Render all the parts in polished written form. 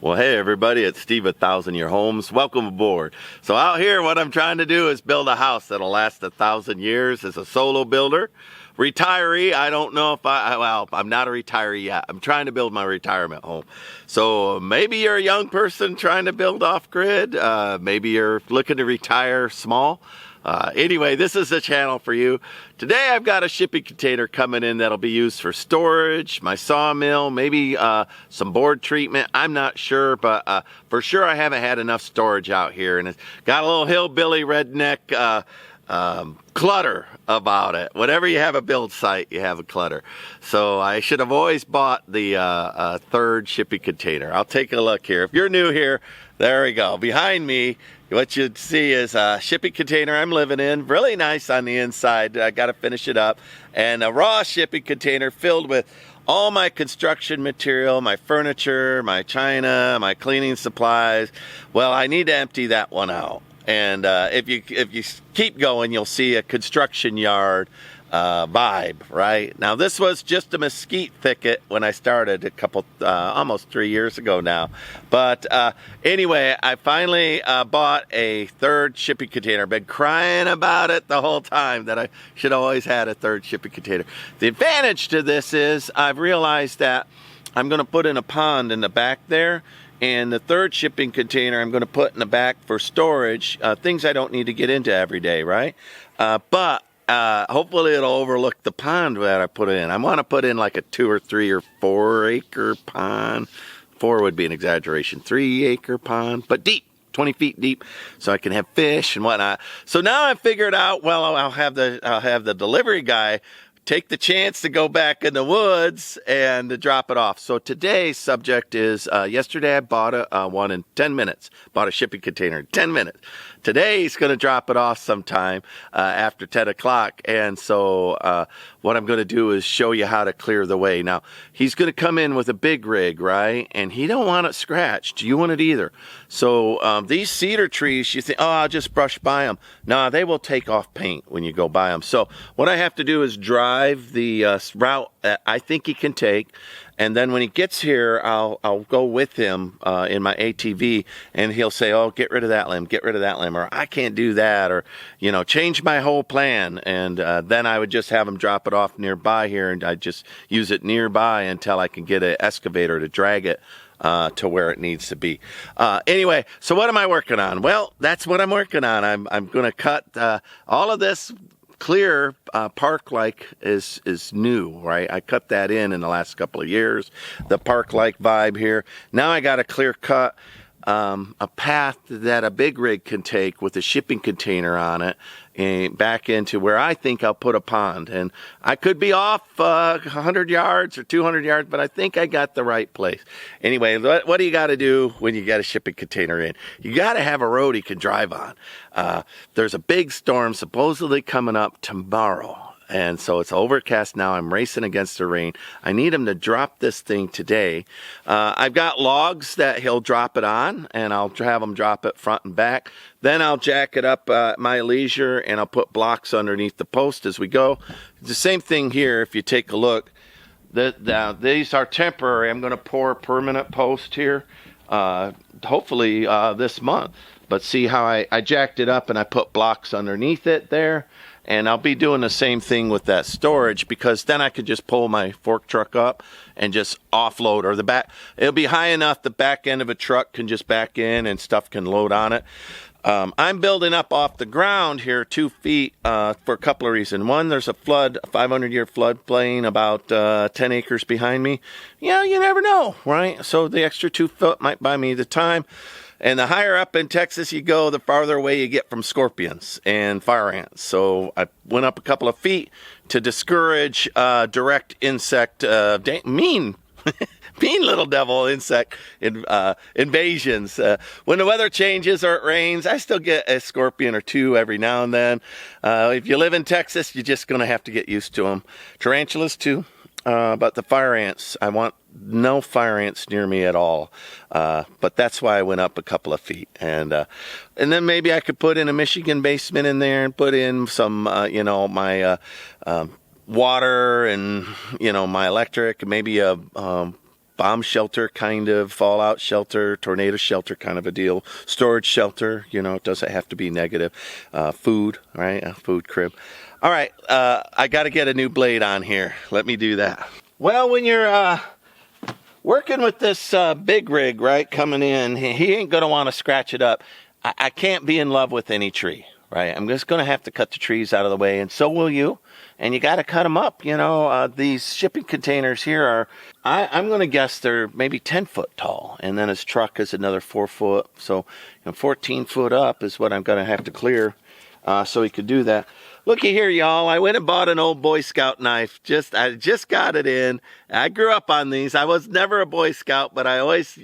Well, hey everybody, it's Steve at 1,000 Year Homes. Welcome aboard. So out here, what I'm trying to do is build a house that'll last 1,000 years as a solo builder. Retiree, I don't know if I'm not a retiree yet. I'm trying to build my retirement home. So maybe you're a young person trying to build off-grid. Maybe you're looking to retire small. Anyway, this is the channel for you. Today I've got a shipping container coming in that'll be used for storage, my sawmill, maybe some board treatment. I'm not sure, but for sure I haven't had enough storage out here, and it's got a little hillbilly redneck clutter about it. Whenever you have a build site, you have a clutter. So I should have always bought the third shipping container. I'll take a look here. If you're new here, there we go. Behind me, what you'd see is a shipping container I'm living in. Really nice on the inside. I got to finish it up. And a raw shipping container filled with all my construction material, my furniture, my china, my cleaning supplies. Well, I need to empty that one out. And if you keep going, you'll see a construction yard vibe, right? Now, this was just a mesquite thicket when I started almost 3 years ago now. But anyway, I finally bought a third shipping container. I've been crying about it the whole time that I should have always had a third shipping container. The advantage to this is I've realized that I'm going to put in a pond in the back there. And the third shipping container I'm going to put in the back for storage, things I don't need to get into every day, right? But hopefully it'll overlook the pond that I put in. I want to put in like a 2 or 3 or 4 acre pond. 4 would be an exaggeration. 3 acre pond, but deep. 20 feet deep, so I can have fish and whatnot. So now I figured out, well, I'll have the delivery guy take the chance to go back in the woods and to drop it off. So today's subject is, yesterday I bought one in 10 minutes. Bought a shipping container in 10 minutes. Today he's going to drop it off sometime after 10 o'clock. And so what I'm going to do is show you how to clear the way. Now, he's going to come in with a big rig, right? And he don't want it scratched. You want it either. So these cedar trees, you think, oh, I'll just brush by them. No, they will take off paint when you go by them. So what I have to do is drive the route that I think he can take. And then when he gets here, I'll go with him in my ATV, and he'll say, oh, get rid of that limb, get rid of that limb, or I can't do that, or, you know, change my whole plan. And then I would just have him drop it off nearby here, and I'd just use it nearby until I can get an excavator to drag it to where it needs to be. Anyway, so what am I working on? Well, that's what I'm working on. I'm going to cut all of this. Clear park-like is new, right? I cut that in the last couple of years. The park-like vibe here. Now I got a clear cut a path that a big rig can take with a shipping container on it and back into where I think I'll put a pond. And I could be off 100 yards or 200 yards, but I think I got the right place. Anyway, what do you got to do when you got a shipping container in? You got to have a road you can drive on. There's a big storm supposedly coming up tomorrow. And so it's overcast now. I'm racing against the rain. I need him to drop this thing today. I've got logs that he'll drop it on, and I'll have him drop it front and back. Then I'll jack it up at my leisure, and I'll put blocks underneath the post as we go. It's the same thing here if you take a look. These are temporary. I'm going to pour a permanent post here, hopefully this month. But see how I jacked it up and I put blocks underneath it there. And I'll be doing the same thing with that storage, because then I could just pull my fork truck up and just offload, or the back. It'll be high enough the back end of a truck can just back in and stuff can load on it. I'm building up off the ground here 2 feet for a couple of reasons. One, there's a 500-year floodplain about 10 acres behind me. Yeah, you never know, right? So the extra 2 foot might buy me the time. And the higher up in Texas you go, the farther away you get from scorpions and fire ants. So I went up a couple of feet to discourage direct insect, mean little devil insect invasions. When the weather changes or it rains, I still get a scorpion or two every now and then. If you live in Texas, you're just going to have to get used to them. Tarantulas too. But the fire ants, I want no fire ants near me at all. But that's why I went up a couple of feet. And then maybe I could put in a Michigan basement in there and put in some, my water and, my electric, maybe a bomb shelter kind of, fallout shelter, tornado shelter kind of a deal. Storage shelter, you know, it doesn't have to be negative. Food, right? A food crib. All right, I got to get a new blade on here. Let me do that. Well, when you're working with this big rig, right, coming in, he ain't going to want to scratch it up. I can't be in love with any tree, right? I'm just going to have to cut the trees out of the way, and so will you. And you got to cut them up. You know, these shipping containers here are, I'm going to guess they're maybe 10 foot tall. And then his truck is another 4 foot. So, you know, 14 foot up is what I'm going to have to clear so he could do that. Looky here, y'all. I went and bought an old Boy Scout knife. I just got it in. I grew up on these. I was never a Boy Scout, but I always,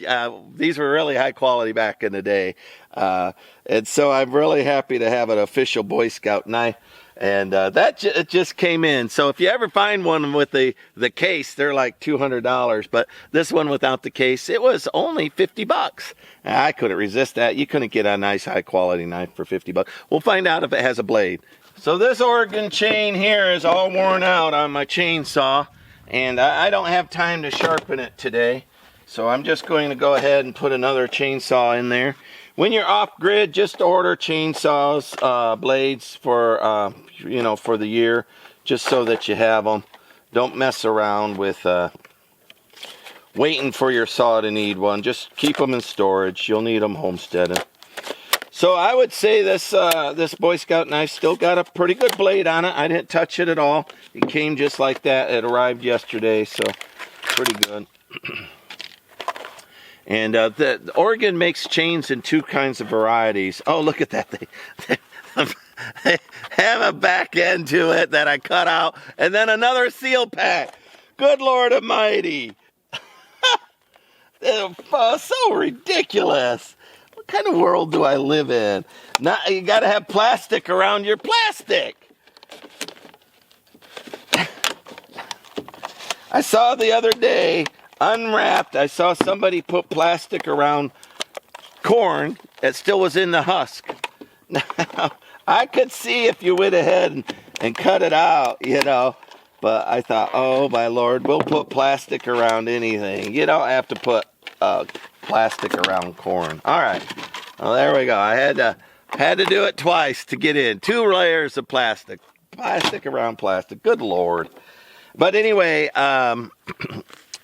these were really high quality back in the day. And so I'm really happy to have an official Boy Scout knife. And it just came in. So if you ever find one with the case, they're like $200. But this one without the case, it was only $50. I couldn't resist that. You couldn't get a nice high quality knife for $50. We'll find out if it has a blade. So this Oregon chain here is all worn out on my chainsaw. And I don't have time to sharpen it today. So I'm just going to go ahead and put another chainsaw in there. When you're off grid, just order chainsaws, blades for, you know, for the year, just so that you have them. Don't mess around with waiting for your saw to need one. Just keep them in storage. You'll need them homesteading. So I would say this this Boy Scout knife still got a pretty good blade on it. I didn't touch it at all. It came just like that. It arrived yesterday, so pretty good. And the Oregon makes chains in two kinds of varieties. Oh, look at that. They have a back end to it that I cut out, and then another seal pack. Good Lord Almighty. So ridiculous. What kind of world do I live in? Now, you got to have plastic around your plastic. I saw the other day, unwrapped, I saw somebody put plastic around corn that still was in the husk. Now, I could see if you went ahead and cut it out, you know, but I thought, oh my Lord, we'll put plastic around anything. You don't have to put plastic around corn. All right, well, there we go. I had to do it twice to get in. 2 layers of plastic around plastic. Good Lord. But anyway,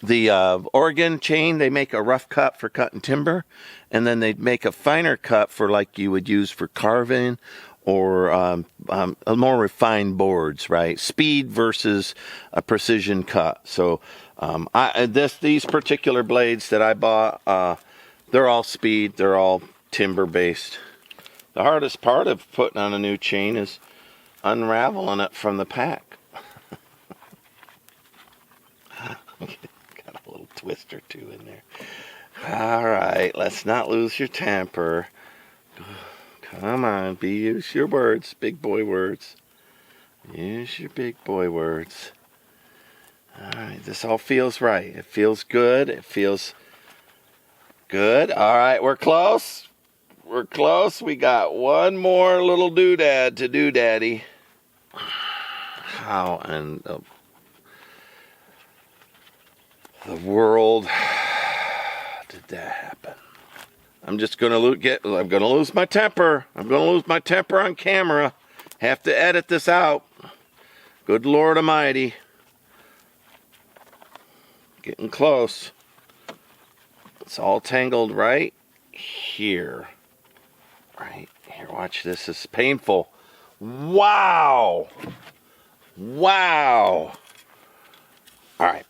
the Oregon chain, they make a rough cut for cutting timber, and then they make a finer cut for like you would use for carving or more refined boards, right? Speed versus a precision cut. So these particular blades that I bought, they're all speed, they're all timber based. The hardest part of putting on a new chain is unraveling it from the pack. Got a little twist or two in there. All right, let's not lose your temper. Come on, use your words, big boy words. Use your big boy words. All right, this all feels right. It feels good. It feels good. All right, we're close. We're close. We got one more little doodad to do, Daddy. How in the world did that happen? I'm just gonna I'm gonna lose my temper. I'm gonna lose my temper on camera. Have to edit this out. Good Lord Almighty. Getting close. It's all tangled right here. Right here. Watch this. This is painful. Wow. Wow. All right.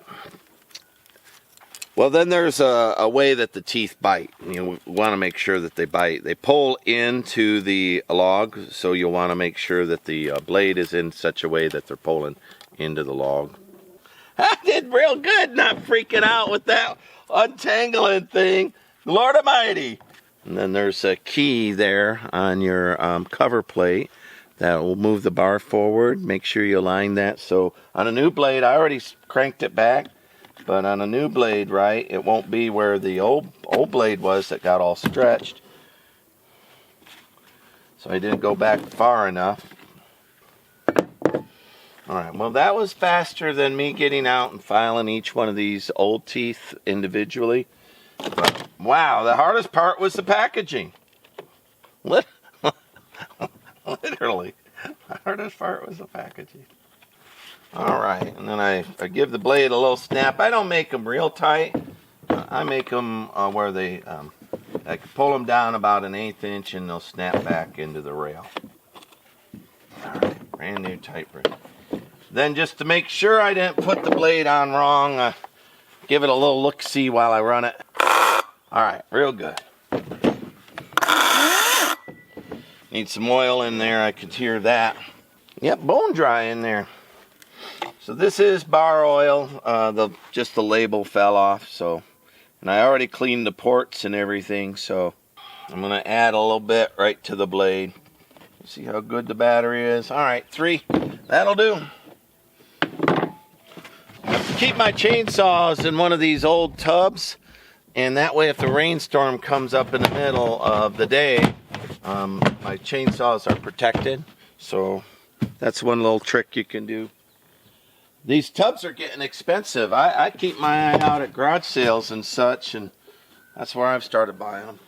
Well, then there's a way that the teeth bite. You know, we want to make sure that they bite. They pull into the log, so you'll want to make sure that the blade is in such a way that they're pulling into the log. I did real good not freaking out with that untangling thing. Lord Almighty. And then there's a key there on your cover plate that will move the bar forward. Make sure you align that. So on a new blade, I already cranked it back. But on a new blade, right, it won't be where the old blade was that got all stretched. So I didn't go back far enough. All right, well, that was faster than me getting out and filing each one of these old teeth individually. But, wow, the hardest part was the packaging. Literally, the hardest part was the packaging. All right, and then I give the blade a little snap. I don't make them real tight. I make them where they, I can pull them down about 1/8 inch and they'll snap back into the rail. All right, brand new type ring. Then just to make sure I didn't put the blade on wrong, give it a little look-see while I run it. All right, real good. Need some oil in there, I could hear that. Yep, bone dry in there. So this is bar oil, just the label fell off, so. And I already cleaned the ports and everything, so I'm gonna add a little bit right to the blade. See how good the battery is? All right, 3, that'll do. I have to keep my chainsaws in one of these old tubs, and that way if the rainstorm comes up in the middle of the day, my chainsaws are protected. So that's one little trick you can do. These tubs are getting expensive. I keep my eye out at garage sales and such, and that's where I've started buying them.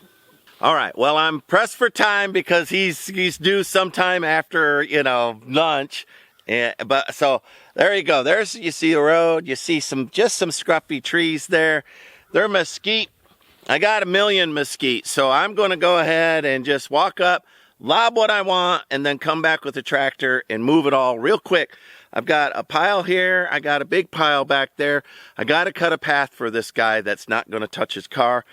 All right, well, I'm pressed for time because he's due sometime after, you know, lunch. But so there you go. There's, you see the road. You see just some scruffy trees there. They're mesquite. I got 1 million mesquite, so I'm going to go ahead and just walk up, lob what I want, and then come back with the tractor and move it all real quick. I've got a pile here. I got a big pile back there. I got to cut a path for this guy that's not going to touch his car,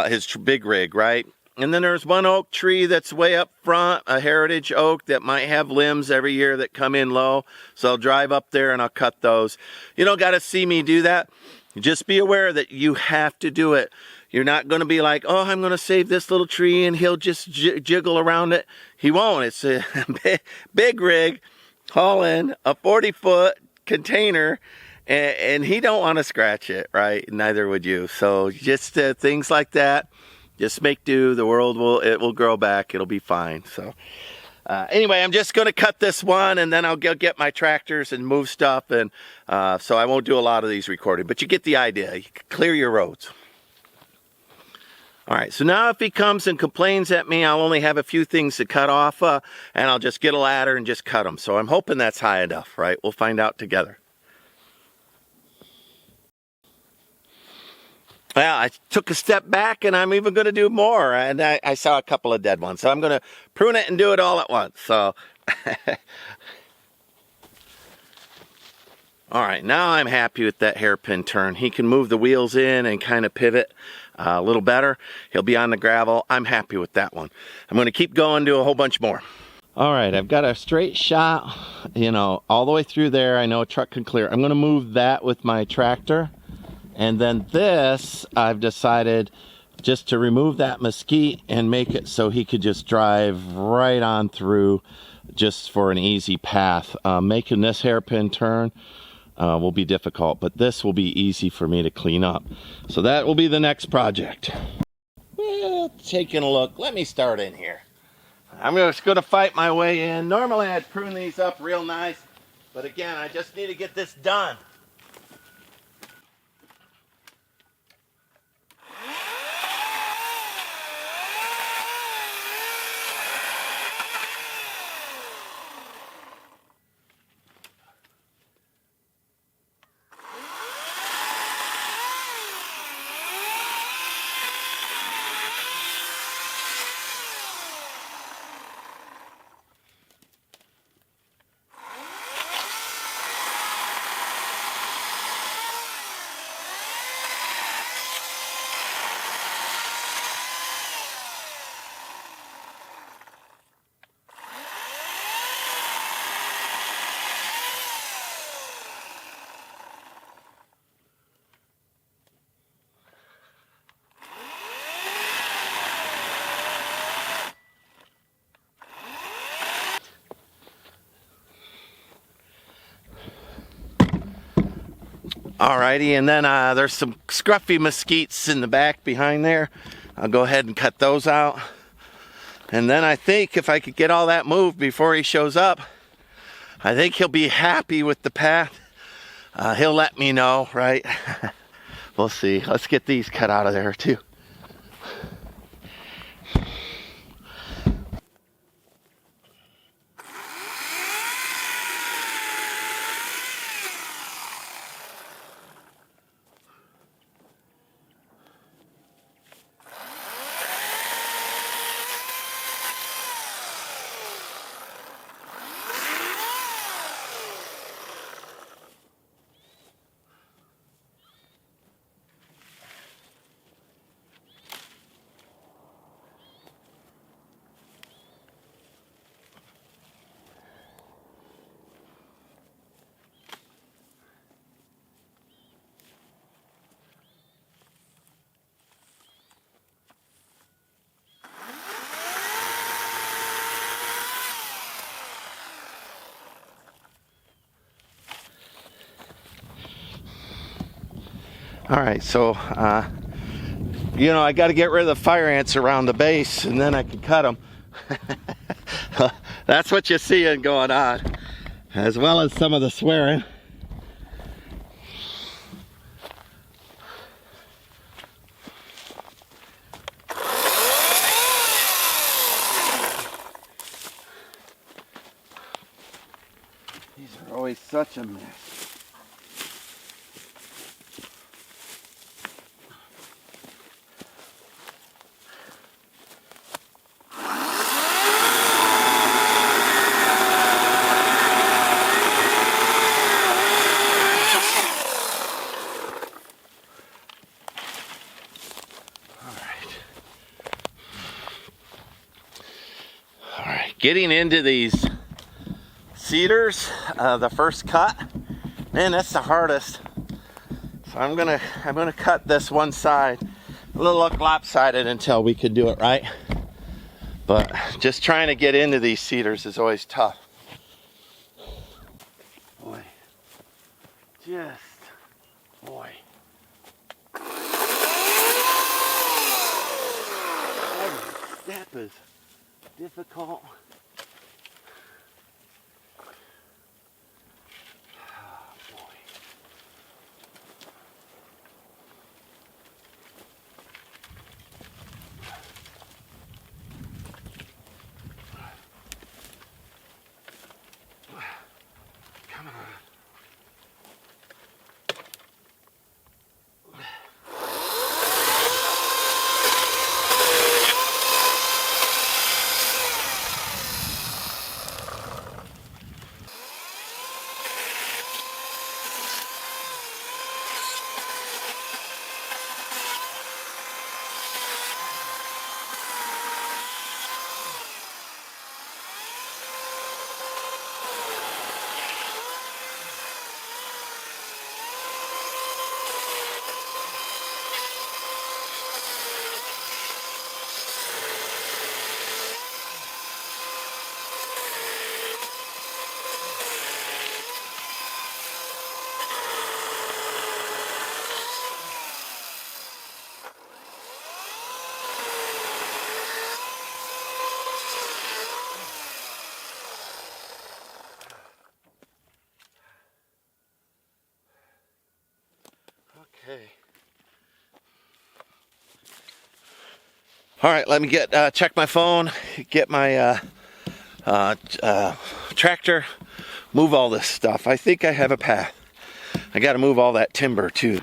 his big rig, right? And then there's one oak tree that's way up front, a heritage oak that might have limbs every year that come in low. So I'll drive up there and I'll cut those. You don't got to see me do that. Just be aware that you have to do it. You're not going to be like, oh, I'm going to save this little tree and he'll just jiggle around it. He won't. It's a big rig hauling a 40-foot container, and he don't want to scratch it, right? Neither would you. So just things like that. Just make do. The world will grow back. It'll be fine. So anyway, I'm just going to cut this one, and then I'll go get my tractors and move stuff. And so I won't do a lot of these recording, but you get the idea. You can clear your roads. All right, so now if he comes and complains at me, I'll only have a few things to cut off, and I'll just get a ladder and just cut them. So I'm hoping that's high enough, right? We'll find out together. Well, I took a step back, and I'm even going to do more. And I saw a couple of dead ones, so I'm going to prune it and do it all at once. So, all right, now I'm happy with that hairpin turn. He can move the wheels in and kind of pivot a little better. He'll be on the gravel. I'm happy with that one. I'm going to keep going, do a whole bunch more. All right, I've got a straight shot, you know, all the way through there. I know a truck can clear. I'm going to move that with my tractor. And then this, I've decided just to remove that mesquite and make it so he could just drive right on through just for an easy path. Making this hairpin turn will be difficult, but this will be easy for me to clean up. So that will be the next project. Well, taking a look, let me start in here. I'm just going to fight my way in. Normally I'd prune these up real nice, but again, I just need to get this done. Alrighty, and then there's some scruffy mesquites in the back behind there. I'll go ahead and cut those out. And then I think if I could get all that moved before he shows up, I think he'll be happy with the path. He'll let me know, right? We'll see. Let's get these cut out of there too. All right, so you know, I got to get rid of the fire ants around the base, and then I can cut them. That's what you're seeing going on, as well as some of the swearing. These are always such a mess. Getting into these cedars, the first cut, man, that's the hardest. So I'm gonna cut this one side. It'll look lopsided until we can do it right. But just trying to get into these cedars is always tough. Boy, boy. Every step is difficult. Okay. All right, let me check my phone, get my tractor, move all this stuff. I think I have a path. I got to move all that timber too.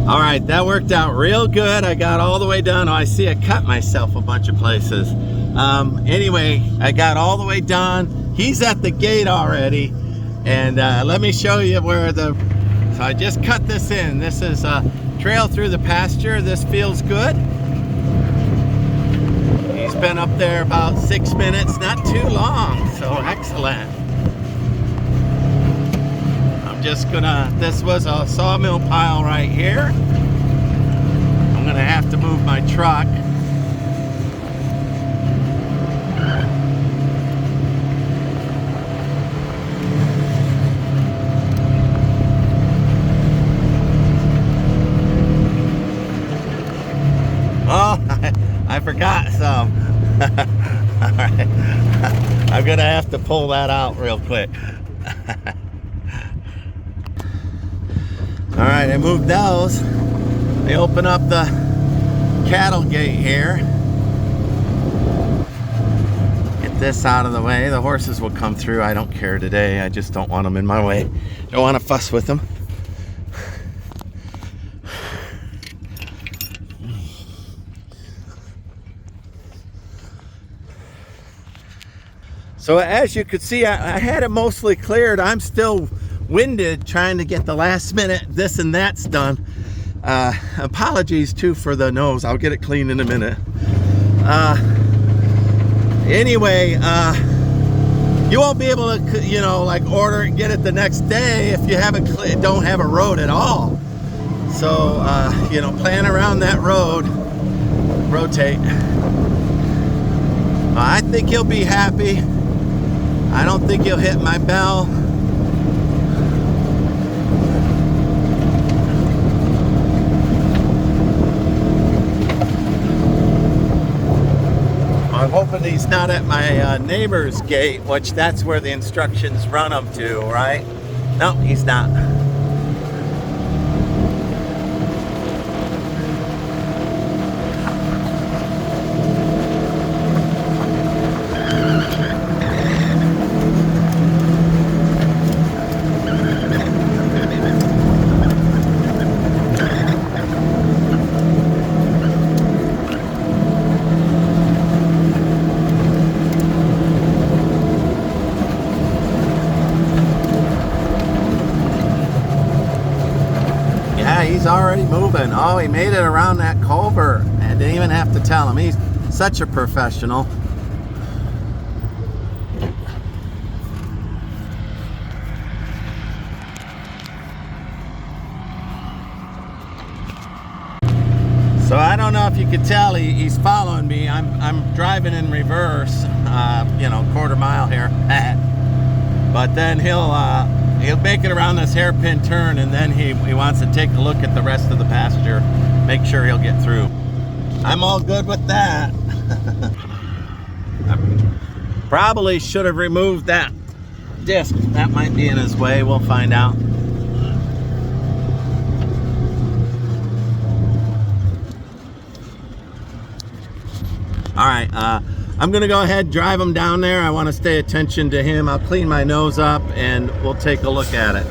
All right, that worked out real good. I got all the way done. Oh, I see I cut myself a bunch of places. Anyway, I got all the way done. He's at the gate already. And let me show you where so I just cut this in. This is a trail through the pasture. This feels good. He's been up there about 6 minutes, not too long, so excellent. I'm just gonna, this was a sawmill pile right here. I'm gonna have to move my truck. Oh, I forgot some. All right, I'm gonna have to pull that out real quick. All right, I moved those. They open up the cattle gate here. Get this out of the way. The horses will come through. I don't care today. I just don't want them in my way. Don't want to fuss with them. So as you could see, I had it mostly cleared. I'm still winded trying to get the last minute this and that's done. Apologies too for the nose. I'll get it clean in a minute. Anyway, you won't be able to, you know, like order and get it the next day if you don't have a road at all. So, you know, plan around that road, rotate. I think he'll be happy. I don't think he'll hit my bell. I'm hoping he's not at my neighbor's gate, which that's where the instructions run him to, right? No, he's not. He's already moving. Oh, he made it around that culvert. I didn't even have to tell him. He's such a professional. So I don't know if you could tell, he's following me. I'm driving in reverse, you know, quarter mile here. But then he'll make it around this hairpin turn, and then he wants to take a look at the rest of the pasture, make sure he'll get through. I'm all good with that. I probably should have removed that disc. That might be in his way. We'll find out. All right, I'm gonna go ahead and drive him down there. I want to stay attention to him. I'll clean my nose up and we'll take a look at it.